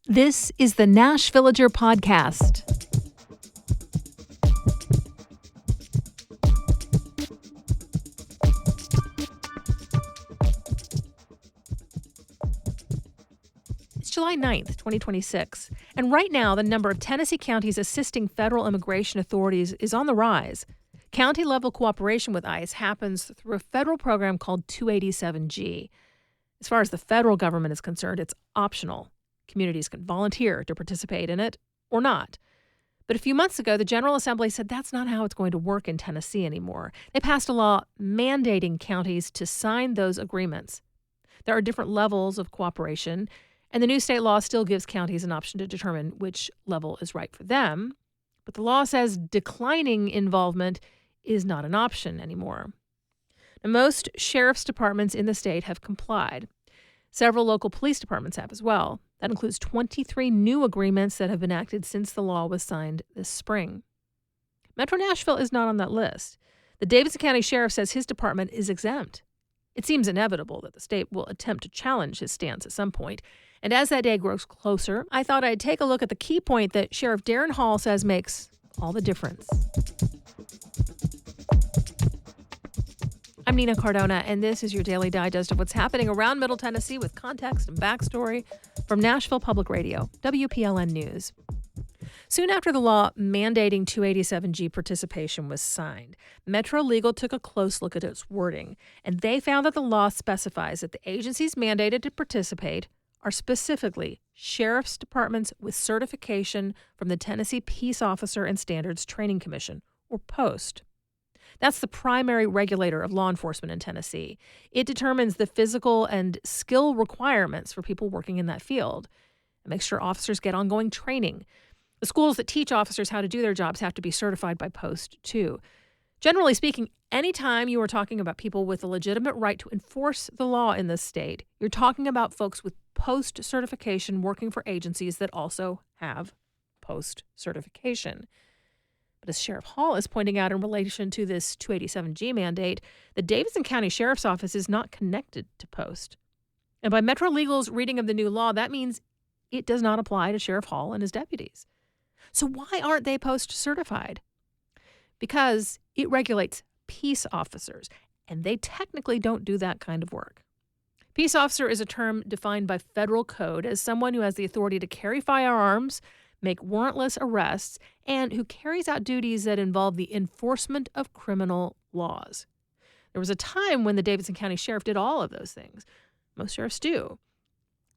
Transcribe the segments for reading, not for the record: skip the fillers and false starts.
This is the Nash Villager Podcast. It's July 9th, 2026, and right now the number of Tennessee counties assisting federal immigration authorities is on the rise. County-level cooperation with ICE happens through a federal program called 287G. As far as the federal government is concerned, it's optional. Communities can volunteer to participate in it or not. But a few months ago, the General Assembly said that's not how it's going to work in Tennessee anymore. They passed a law mandating counties to sign those agreements. There are different levels of cooperation, and the new state law still gives counties an option to determine which level is right for them. But the law says declining involvement is not an option anymore. Now, most sheriff's departments in the state have complied. Several local police departments have as well. That includes 23 new agreements that have been enacted since the law was signed this spring. Metro Nashville is not on that list. The Davidson County Sheriff says his department is exempt. It seems inevitable that the state will attempt to challenge his stance at some point. And as that day grows closer, I thought I'd take a look at the key point that Sheriff Darren Hall says makes all the difference. I'm Nina Cardona, and this is your daily digest of what's happening around Middle Tennessee with context and backstory from Nashville Public Radio, WPLN News. Soon after the law mandating 287G participation was signed, Metro Legal took a close look at its wording, and they found that the law specifies that the agencies mandated to participate are specifically sheriff's departments with certification from the Tennessee Peace Officer and Standards Training Commission, or POST. That's the primary regulator of law enforcement in Tennessee. It determines the physical and skill requirements for people working in that field. It makes sure officers get ongoing training. The schools that teach officers how to do their jobs have to be certified by POST, too. Generally speaking, anytime you are talking about people with a legitimate right to enforce the law in this state, you're talking about folks with POST certification working for agencies that also have POST certification. But as Sheriff Hall is pointing out in relation to this 287G mandate, the Davidson County Sheriff's Office is not connected to POST. And by Metro Legal's reading of the new law, that means it does not apply to Sheriff Hall and his deputies. So why aren't they POST certified? Because it regulates peace officers, and they technically don't do that kind of work. Peace officer is a term defined by federal code as someone who has the authority to carry firearms, make warrantless arrests, and who carries out duties that involve the enforcement of criminal laws. There was a time when the Davidson County Sheriff did all of those things. Most sheriffs do.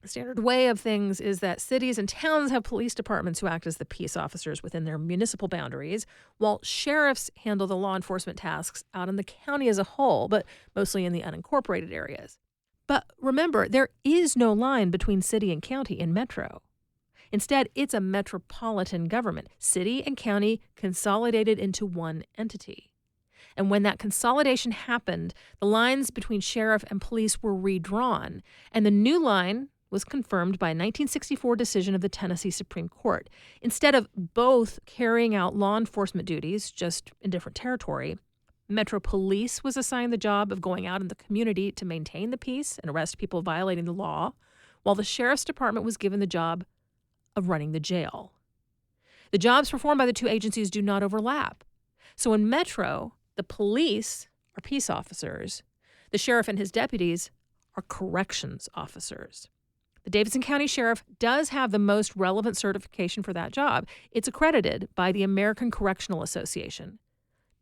The standard way of things is that cities and towns have police departments who act as the peace officers within their municipal boundaries, while sheriffs handle the law enforcement tasks out in the county as a whole, but mostly in the unincorporated areas. But remember, there is no line between city and county in Metro. Instead, it's a metropolitan government, city and county consolidated into one entity. And when that consolidation happened, the lines between sheriff and police were redrawn, and the new line was confirmed by a 1964 decision of the Tennessee Supreme Court. Instead of both carrying out law enforcement duties, just in different territory, Metro Police was assigned the job of going out in the community to maintain the peace and arrest people violating the law, while the Sheriff's Department was given the job of running the jail. The jobs performed by the two agencies do not overlap. So in Metro, the police are peace officers. The sheriff and his deputies are corrections officers. The Davidson County Sheriff does have the most relevant certification for that job. It's accredited by the American Correctional Association,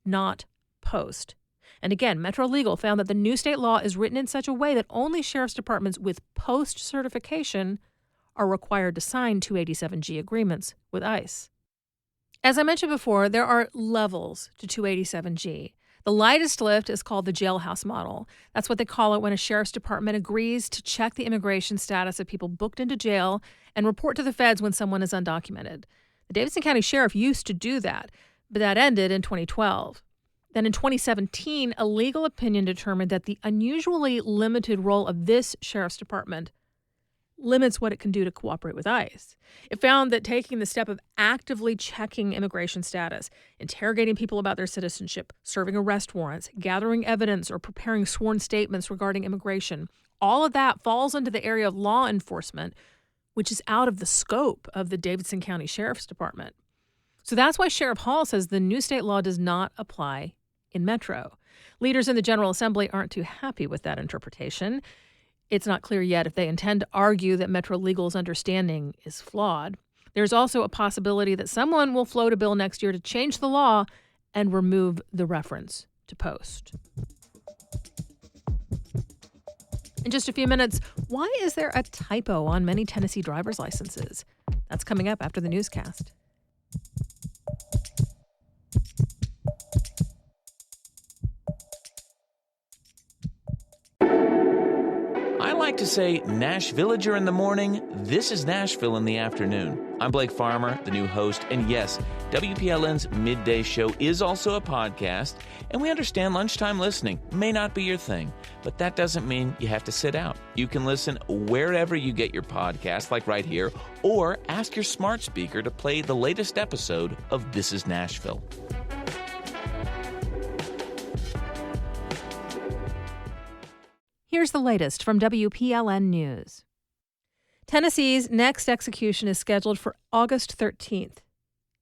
not POST. And again, Metro Legal found that the new state law is written in such a way that only sheriff's departments with POST certification are required to sign 287G agreements with ICE. As I mentioned before, there are levels to 287G. The lightest lift is called the jailhouse model. That's what they call it when a sheriff's department agrees to check the immigration status of people booked into jail and report to the feds when someone is undocumented. The Davidson County Sheriff used to do that, but that ended in 2012. Then in 2017, a legal opinion determined that the unusually limited role of this sheriff's department limits what it can do to cooperate with ICE. It found that taking the step of actively checking immigration status, interrogating people about their citizenship, serving arrest warrants, gathering evidence, or preparing sworn statements regarding immigration, all of that falls into the area of law enforcement, which is out of the scope of the Davidson County Sheriff's Department. So that's why Sheriff Hall says the new state law does not apply in Metro. Leaders in the General Assembly aren't too happy with that interpretation. It's not clear yet if they intend to argue that Metro Legal's understanding is flawed. There's also a possibility that someone will float a bill next year to change the law and remove the reference to post. In just a few minutes, why is there a typo on many Tennessee driver's licenses? That's coming up after the newscast. I like to say Nashvillager in the morning, this is Nashville in the afternoon. I'm Blake Farmer, the new host, and yes, WPLN's midday show is also a podcast, and we understand lunchtime listening may not be your thing, but that doesn't mean you have to sit out. You can listen wherever you get your podcast, like right here, or ask your smart speaker to play the latest episode of This is Nashville. Here's the latest from WPLN News. Tennessee's next execution is scheduled for August 13th.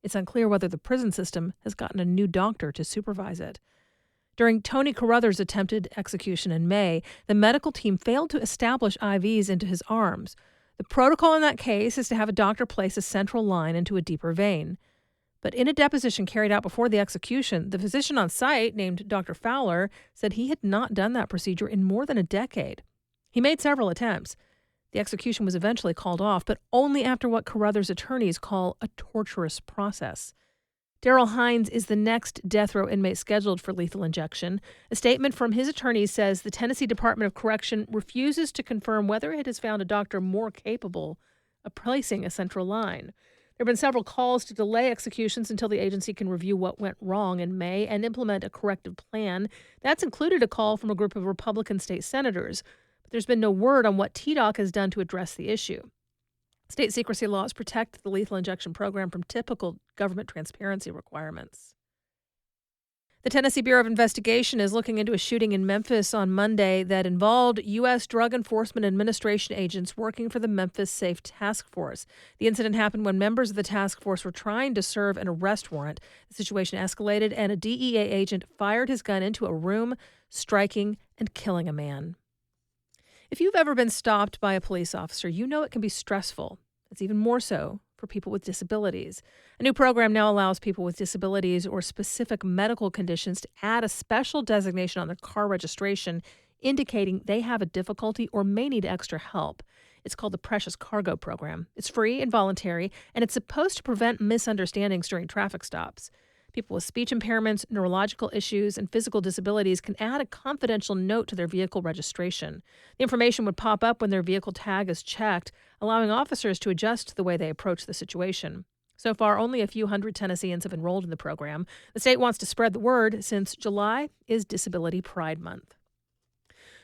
It's unclear whether the prison system has gotten a new doctor to supervise it. During Tony Carruthers' attempted execution in May, the medical team failed to establish IVs into his arms. The protocol in that case is to have a doctor place a central line into a deeper vein. But in a deposition carried out before the execution, the physician on site, named Dr. Fowler, said he had not done that procedure in more than a decade. He made several attempts. The execution was eventually called off, but only after what Carruthers' attorneys call a torturous process. Darrell Hines is the next death row inmate scheduled for lethal injection. A statement from his attorneys says the Tennessee Department of Correction refuses to confirm whether it has found a doctor more capable of placing a central line. There have been several calls to delay executions until the agency can review what went wrong in May and implement a corrective plan. That's included a call from a group of Republican state senators. But there's been no word on what TDOC has done to address the issue. State secrecy laws protect the lethal injection program from typical government transparency requirements. The Tennessee Bureau of Investigation is looking into a shooting in Memphis on Monday that involved U.S. Drug Enforcement Administration agents working for the Memphis Safe Task Force. The incident happened when members of the task force were trying to serve an arrest warrant. The situation escalated, and a DEA agent fired his gun into a room, striking and killing a man. If you've ever been stopped by a police officer, you know it can be stressful. It's even more so for people with disabilities. A new program now allows people with disabilities or specific medical conditions to add a special designation on their car registration indicating they have a difficulty or may need extra help. It's called the Precious Cargo Program. It's free and voluntary, and it's supposed to prevent misunderstandings during traffic stops. People with speech impairments, neurological issues, and physical disabilities can add a confidential note to their vehicle registration. The information would pop up when their vehicle tag is checked, allowing officers to adjust the way they approach the situation. So far, only a few hundred Tennesseans have enrolled in the program. The state wants to spread the word since July is Disability Pride Month.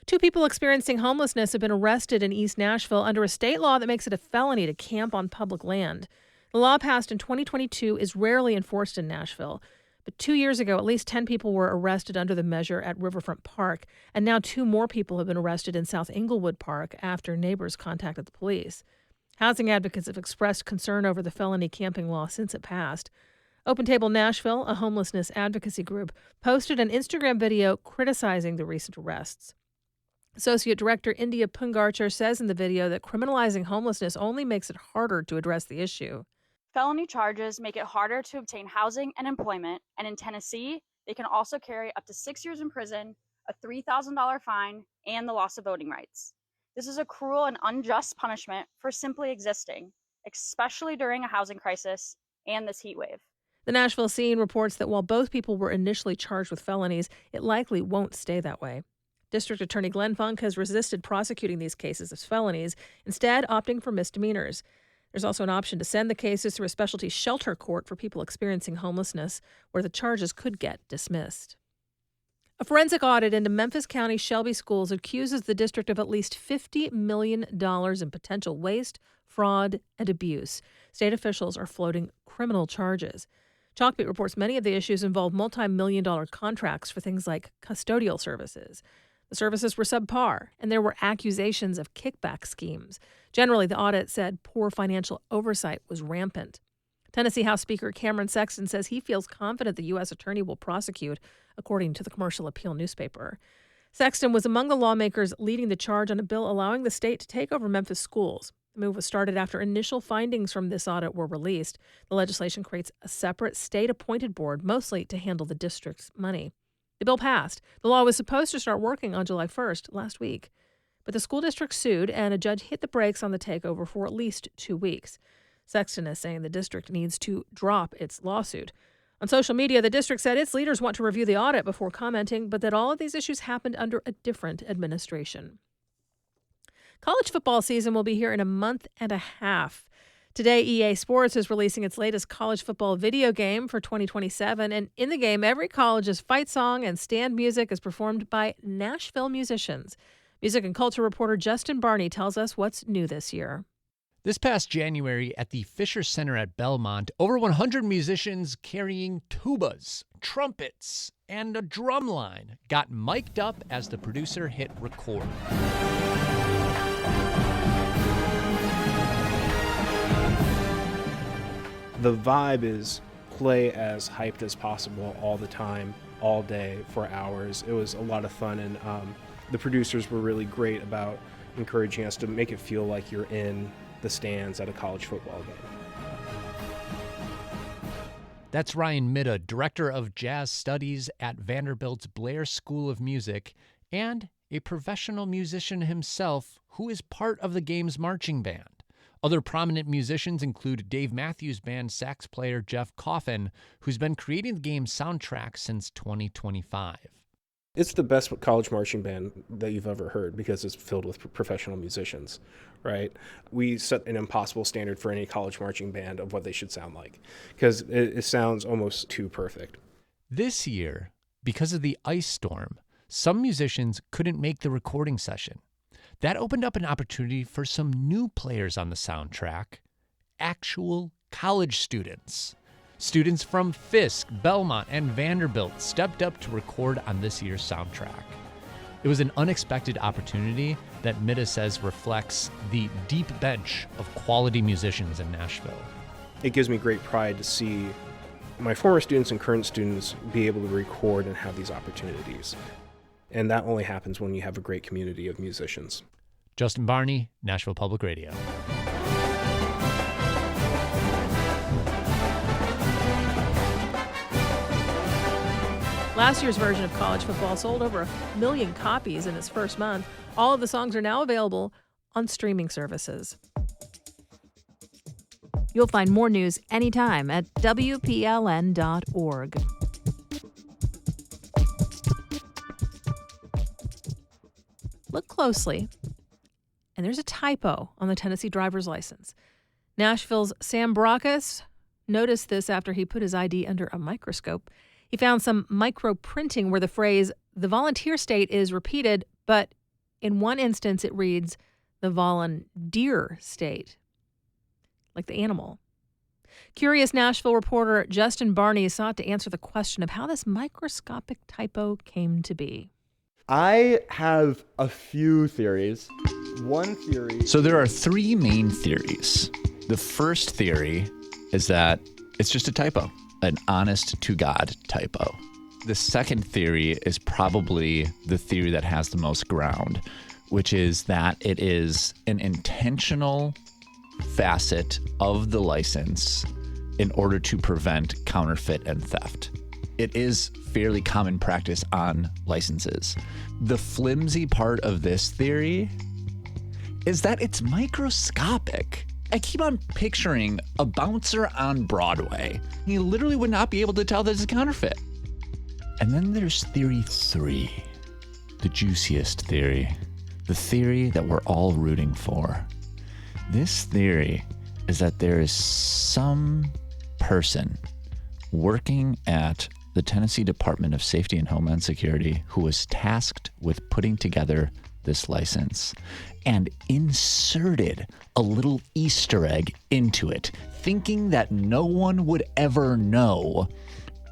2 people experiencing homelessness have been arrested in East Nashville under a state law that makes it a felony to camp on public land. The law passed in 2022 is rarely enforced in Nashville, but 2 years ago, at least 10 people were arrested under the measure at Riverfront Park, and now 2 more people have been arrested in South Englewood Park after neighbors contacted the police. Housing advocates have expressed concern over the felony camping law since it passed. Open Table Nashville, a homelessness advocacy group, posted an Instagram video criticizing the recent arrests. Associate Director India Pungarchar says in the video that criminalizing homelessness only makes it harder to address the issue. Felony charges make it harder to obtain housing and employment, and in Tennessee, they can also carry up to 6 years in prison, a $3,000 fine, and the loss of voting rights. This is a cruel and unjust punishment for simply existing, especially during a housing crisis and this heat wave. The Nashville Scene reports that while both people were initially charged with felonies, it likely won't stay that way. District Attorney Glenn Funk has resisted prosecuting these cases as felonies, instead opting for misdemeanors. There's also an option to send the cases through a specialty shelter court for people experiencing homelessness, where the charges could get dismissed. A forensic audit into Memphis County Shelby schools accuses the district of at least $50 million in potential waste, fraud, and abuse. State officials are floating criminal charges. Chalkbeat reports many of the issues involve multi-million-dollar contracts for things like custodial services. The services were subpar, and there were accusations of kickback schemes. Generally, the audit said poor financial oversight was rampant. Tennessee House Speaker Cameron Sexton says he feels confident the U.S. attorney will prosecute, according to the Commercial Appeal newspaper. Sexton was among the lawmakers leading the charge on a bill allowing the state to take over Memphis schools. The move was started after initial findings from this audit were released. The legislation creates a separate state-appointed board, mostly to handle the district's money. The bill passed. The law was supposed to start working on July 1st, last week. But the school district sued, and a judge hit the brakes on the takeover for at least 2 weeks. Sexton is saying the district needs to drop its lawsuit. On social media, the district said its leaders want to review the audit before commenting, but that all of these issues happened under a different administration. College football season will be here in a month and a half. Today, EA Sports is releasing its latest college football video game for 2027, and in the game, every college's fight song and stand music is performed by Nashville musicians. Music and culture reporter Justin Barney tells us what's new this year. This past January at the Fisher Center at Belmont, over 100 musicians carrying tubas, trumpets, and a drum line got mic'd up as the producer hit record. The vibe is play as hyped as possible all the time, all day, for hours. It was a lot of fun, and the producers were really great about encouraging us to make it feel like you're in the stands at a college football game. That's Ryan Midda, Director of Jazz Studies at Vanderbilt's Blair School of Music, and a professional musician himself who is part of the game's marching band. Other prominent musicians include Dave Matthews Band sax player Jeff Coffin, who's been creating the game's soundtrack since 2025. It's the best college marching band that you've ever heard because it's filled with professional musicians, right? We set an impossible standard for any college marching band of what they should sound like because it sounds almost too perfect. This year, because of the ice storm, some musicians couldn't make the recording session. That opened up an opportunity for some new players on the soundtrack, actual college students. Students from Fisk, Belmont, and Vanderbilt stepped up to record on this year's soundtrack. It was an unexpected opportunity that Midda says reflects the deep bench of quality musicians in Nashville. It gives me great pride to see my former students and current students be able to record and have these opportunities. And that only happens when you have a great community of musicians. Justin Barney, Nashville Public Radio. Last year's version of college football sold over 1 million copies in its first month. All of the songs are now available on streaming services. You'll find more news anytime at WPLN.org. Look closely, and there's a typo on the Tennessee driver's license. Nashville's Sam Brockus noticed this after he put his ID under a microscope. He found some micro-printing where the phrase, the volunteer state, is repeated, but in one instance it reads, the volunteer state, like the animal. Curious Nashville reporter Justin Barney sought to answer the question of how this microscopic typo came to be. I have a few theories. One theory... So there are three main theories. The first theory is that it's just a typo, an honest-to-God typo. The second theory is probably the theory that has the most ground, which is that it is an intentional facet of the license in order to prevent counterfeit and theft. It is fairly common practice on licenses. The flimsy part of this theory is that it's microscopic. I keep on picturing a bouncer on Broadway. He literally would not be able to tell that it's a counterfeit. And then there's theory 3, the juiciest theory, the theory that we're all rooting for. This theory is that there is some person working at the Tennessee Department of Safety and Homeland Security who was tasked with putting together this license and inserted a little Easter egg into it, thinking that no one would ever know,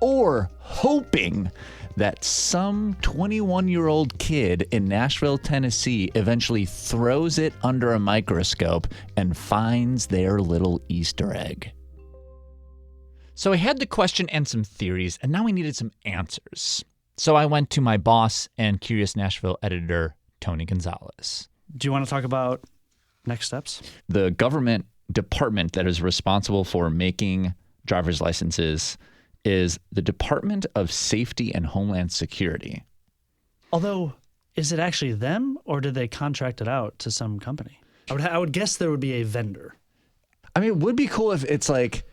or hoping that some 21-year-old kid in Nashville, Tennessee eventually throws it under a microscope and finds their little Easter egg. So I had the question and some theories, and now we needed some answers. So I went to my boss and Curious Nashville editor, Tony Gonzalez. Do you want to talk about next steps? The government department that is responsible for making driver's licenses is the Department of Safety and Homeland Security. Although, is it actually them, or did they contract it out to some company? I would guess there would be a vendor. I mean, it would be cool if it's like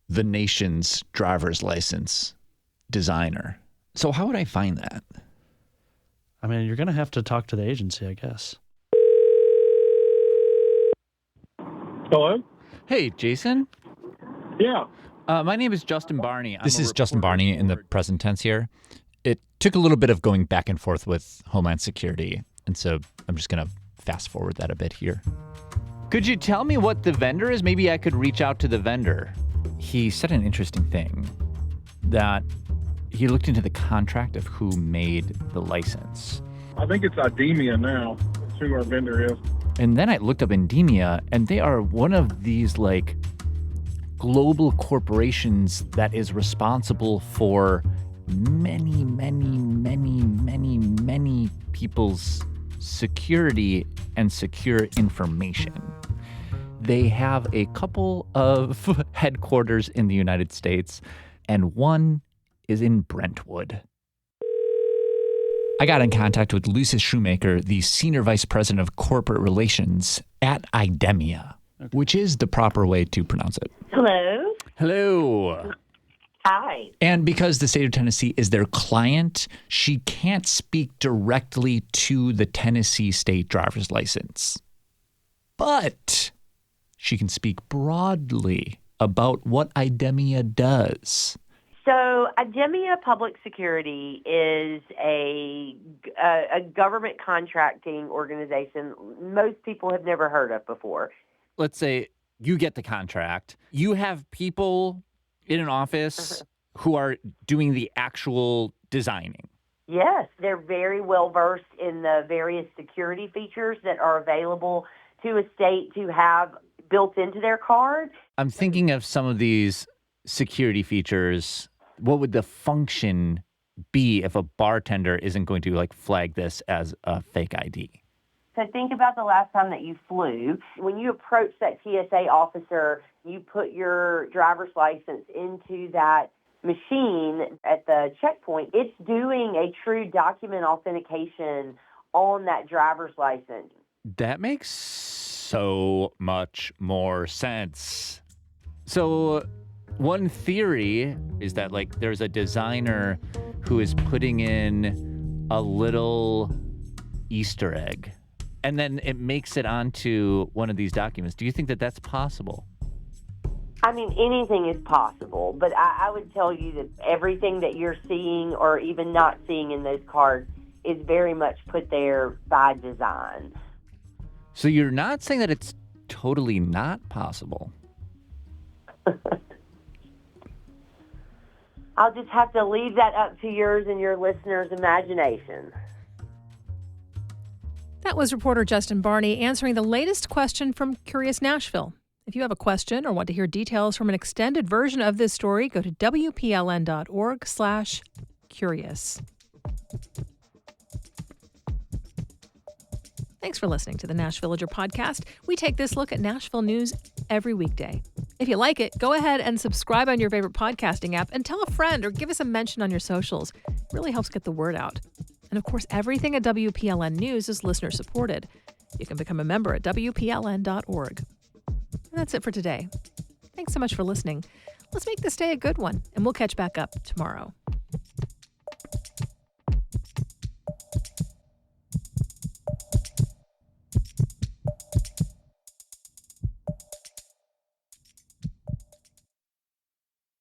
the nation's driver's license designer. So how would I find that? I mean, you're going to have to talk to the agency, I guess. Hello? Hey, Jason. Yeah. My name is Justin Barney. This is Justin Barney in the present tense here. It took a little bit of going back and forth with Homeland Security, and so I'm just going to fast forward that a bit here. Could you tell me what the vendor is? Maybe I could reach out to the vendor. He said an interesting thing, that he looked into the contract of who made the license. I think it's Idemia now. That's who our vendor is. And then I looked up Endemia, and they are one of these like global corporations that is responsible for many people's security and secure information. They have a couple of headquarters in the United States, and one is in Brentwood. I got in contact with Lucius Shoemaker, the Senior Vice President of Corporate Relations at Idemia, which is the proper way to pronounce it. Hello. Hello. Hi. And because the state of Tennessee is their client, she can't speak directly to the Tennessee state driver's license. But she can speak broadly about what Idemia does. So Idemia Public Security is a government contracting organization most people have never heard of before. Let's say you get the contract. You have people in an office who are doing the actual designing. Yes, they're very well versed in the various security features that are available to a state to have built into their card. I'm thinking of some of these security features. What would the function be if a bartender isn't going to like flag this as a fake ID? So think about the last time that you flew. When you approach that TSA officer, you put your driver's license into that machine at the checkpoint. It's doing a true document authentication on that driver's license. That makes so much more sense. So one theory is that like there's a designer who is putting in a little Easter egg, and then it makes it onto one of these documents. Do you think that that's possible? I mean, anything is possible, but I would tell you that everything that you're seeing or even not seeing in those cards is very much put there by design. So you're not saying that it's totally not possible? I'll just have to leave that up to yours and your listeners' imagination. That was reporter Justin Barney answering the latest question from Curious Nashville. If you have a question or want to hear details from an extended version of this story, go to WPLN.org/curious. Thanks for listening to the Nashvillager podcast. We take this look at Nashville news every weekday. If you like it, go ahead and subscribe on your favorite podcasting app and tell a friend or give us a mention on your socials. It really helps get the word out. And of course, everything at WPLN News is listener supported. You can become a member at WPLN.org. And that's it for today. Thanks so much for listening. Let's make this day a good one, and we'll catch back up tomorrow.